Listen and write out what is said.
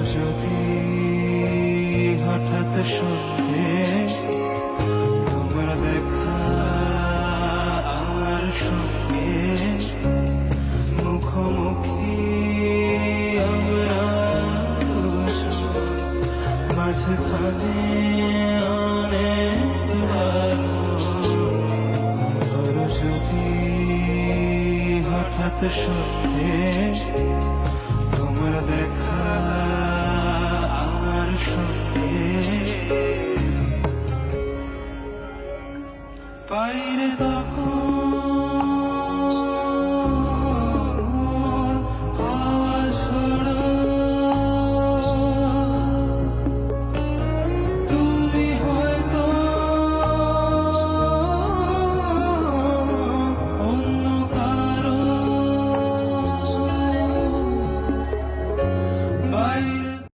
যদি হঠাৎ সত্যি তোমার দেখা আমার সঙ্গে মুখোমুখি আমরা দুজন, মাঝখানে অনেক ধরো যদি হঠাৎ সত্যি